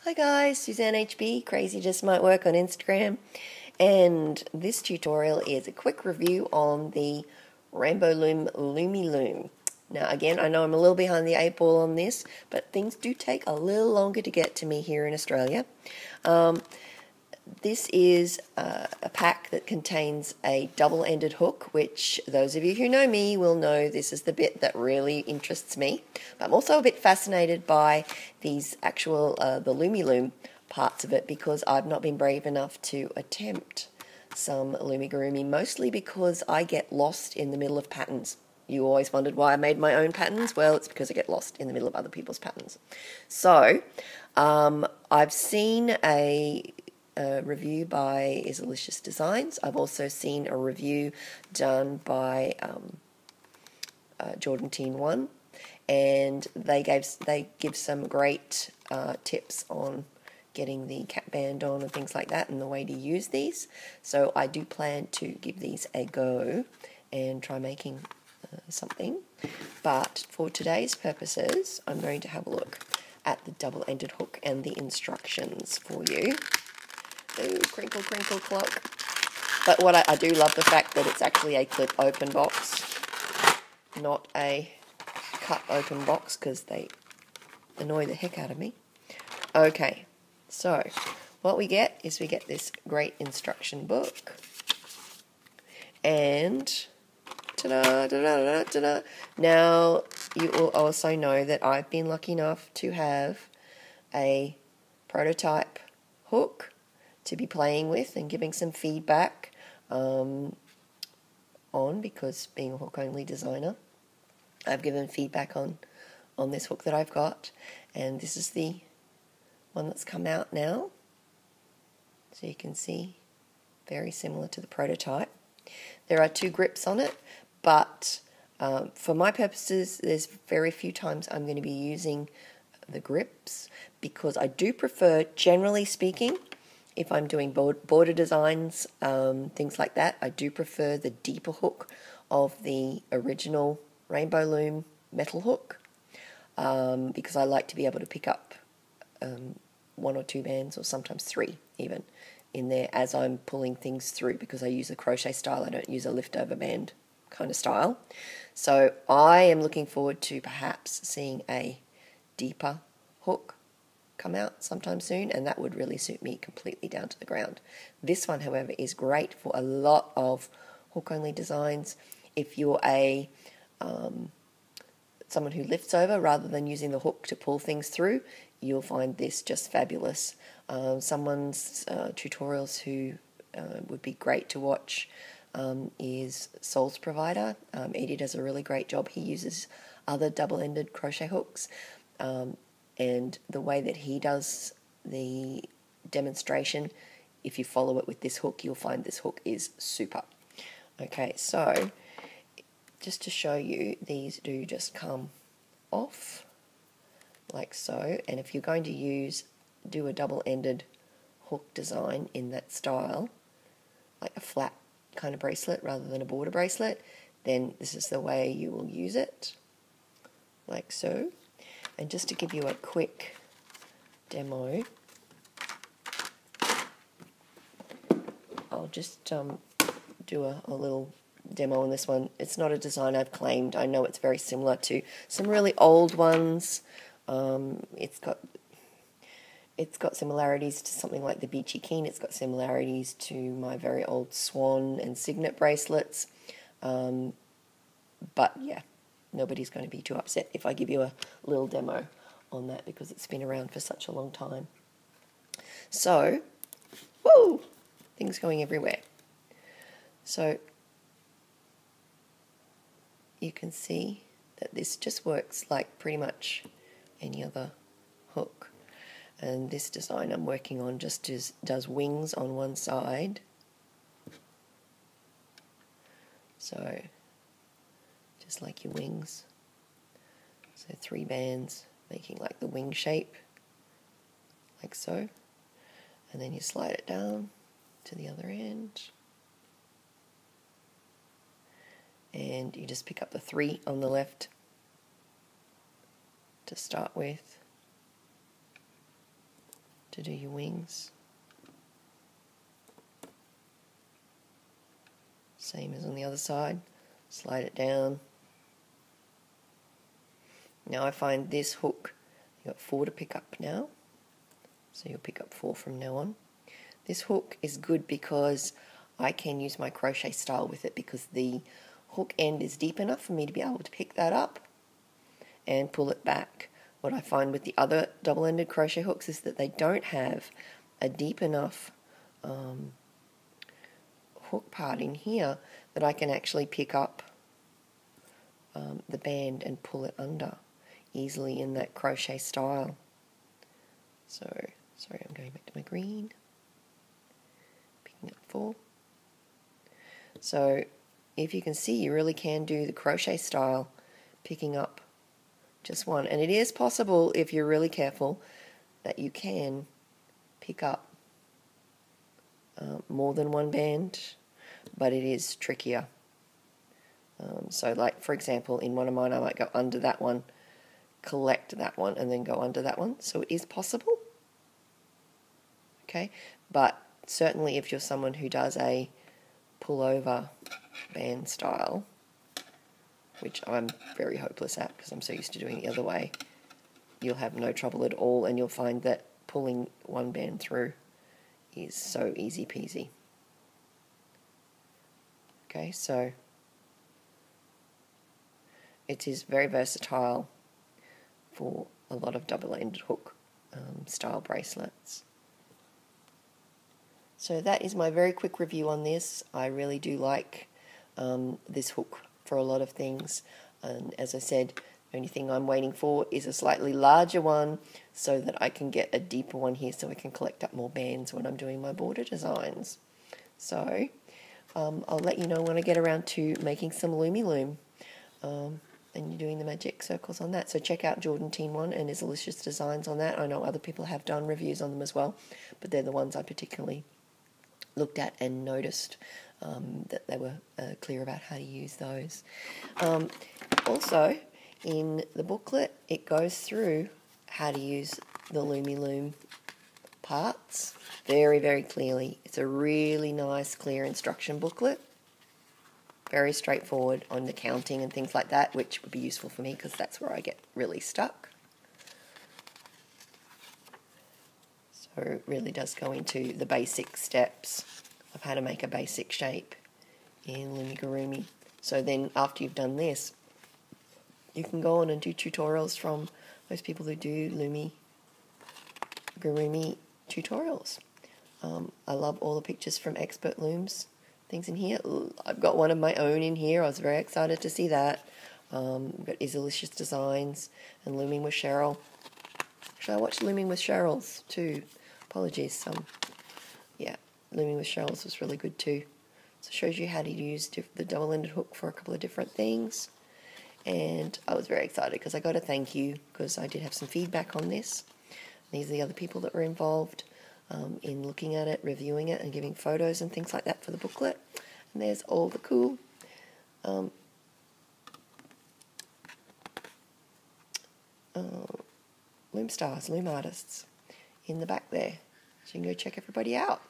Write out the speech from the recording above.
Hi guys, Suzanne HB, Crazy Just Might Work on Instagram, and this tutorial is a quick review on the Rainbow Loom Loomiloom. Now again, I know I'm a little behind the 8 ball on this, but things do take a little longer to get to me here in Australia. This is a pack that contains a double-ended hook, which those of you who know me will know this is the bit that really interests me. But I'm also a bit fascinated by these actual, the Loomiloom parts of it, because I've not been brave enough to attempt some loomigurumi, mostly because I get lost in the middle of patterns. You always wondered why I made my own patterns. Well, it's because I get lost in the middle of other people's patterns. So, I've seen a review by Isalicious Designs. I've also seen a review done by Jordan Teen 1, and they give some great tips on getting the cap band on and things like that, and the way to use these. So I do plan to give these a go and try making something. But for today's purposes, I'm going to have a look at the double-ended hook and the instructions for you. Ooh, crinkle, crinkle, clock. But what I do love the fact that it's actually a clip open box, not a cut open box, because they annoy the heck out of me. Okay, so what we get is we get this great instruction book, and ta-da, ta-da, ta-da. Now you will also know that I've been lucky enough to have a prototype hook to be playing with and giving some feedback on, because being a hook only designer, I've given feedback on this hook that I've got, and this is the one that's come out now. So you can see, very similar to the prototype. There are 2 grips on it, but for my purposes, there's very few times I'm going to be using the grips, because I do prefer, generally speaking, if I'm doing border designs, things like that, I do prefer the deeper hook of the original Rainbow Loom metal hook, because I like to be able to pick up 1 or 2 bands, or sometimes 3 even, in there as I'm pulling things through, because I use a crochet style. I don't use a lift-over band kind of style. So I am looking forward to perhaps seeing a deeper hook come out sometime soon, and that would really suit me completely down to the ground. This one, however, is great for a lot of hook-only designs. If you're a someone who lifts over rather than using the hook to pull things through, you'll find this just fabulous. Someone's tutorials who would be great to watch is Soul's Provider. Eddie does a really great job. He uses other double-ended crochet hooks, and the way that he does the demonstration, if you follow it with this hook, you'll find this hook is super. Okay, so just to show you, these do just come off like so, and if you're going to do a double-ended hook design in that style, like a flat kind of bracelet rather than a border bracelet, then this is the way you will use it, like so. And just to give you a quick demo, I'll just do a little demo on this one. It's not a design I've claimed. I know it's very similar to some really old ones. It's got similarities to something like the Beachy Keen. It's got similarities to my very old Swan and Signet bracelets. But yeah, nobody's going to be too upset if I give you a little demo on that, because it's been around for such a long time. So, woo! Things going everywhere. So, you can see that this just works like pretty much any other hook. And this design I'm working on just does wings on one side. So, just like your wings. So 3 bands making like the wing shape, like so. And then you slide it down to the other end. And you just pick up the 3 on the left to start with. to do your wings. Same as on the other side. Slide it down. Now I find this hook, you've got 4 to pick up now. So you'll pick up 4 from now on. This hook is good because I can use my crochet style with it because the hook end is deep enough for me to be able to pick that up and pull it back. What I find with the other double-ended crochet hooks is that they don't have a deep enough hook part in here that I can actually pick up the band and pull it under easily in that crochet style. So, sorry, I'm going back to my green. Picking up 4. So, if you can see, you really can do the crochet style, picking up just one. And it is possible, if you're really careful, that you can pick up more than one band, but it is trickier. So like, for example, in one of mine I might go under that one, collect that one, and then go under that one. So it is possible. Okay, but certainly if you're someone who does a pull-over band style, which I'm very hopeless at because I'm so used to doing it the other way, you'll have no trouble at all, and you'll find that pulling one band through is so easy peasy. Okay, so it is very versatile for a lot of double-ended hook style bracelets. So that is my very quick review on this. I really do like this hook for a lot of things, and as I said, the only thing I'm waiting for is a slightly larger one so that I can get a deeper one here so I can collect up more bands when I'm doing my border designs. So I'll let you know when I get around to making some Loomiloom and you're doing the magic circles on that. So check out Jordan Teen 1 and his Delicious Designs on that. I know other people have done reviews on them as well, but they're the ones I particularly looked at and noticed that they were clear about how to use those. Also, in the booklet, it goes through how to use the Loomiloom parts very, very clearly. It's a really nice, clear instruction booklet. Very straightforward on the counting and things like that, which would be useful for me because that's where I get really stuck. So it really does go into the basic steps of how to make a basic shape in Loomigurumi. So then after you've done this, you can go on and do tutorials from those people who do Loomigurumi tutorials. I love all the pictures from Expert Looms things in here. I've got one of my own in here. I was very excited to see that. We've got His Delicious Designs and Looming with Cheryl. Actually, I watched Looming with Cheryl's too. Apologies. Yeah, Looming with Cheryl's was really good too. So it shows you how to use the double-ended hook for a couple of different things. And I was very excited because I got a thank you because I did have some feedback on this. These are the other people that were involved in looking at it, reviewing it, and giving photos and things like that for the booklet. And there's all the cool Loom stars, Loom artists in the back there. So you can go check everybody out.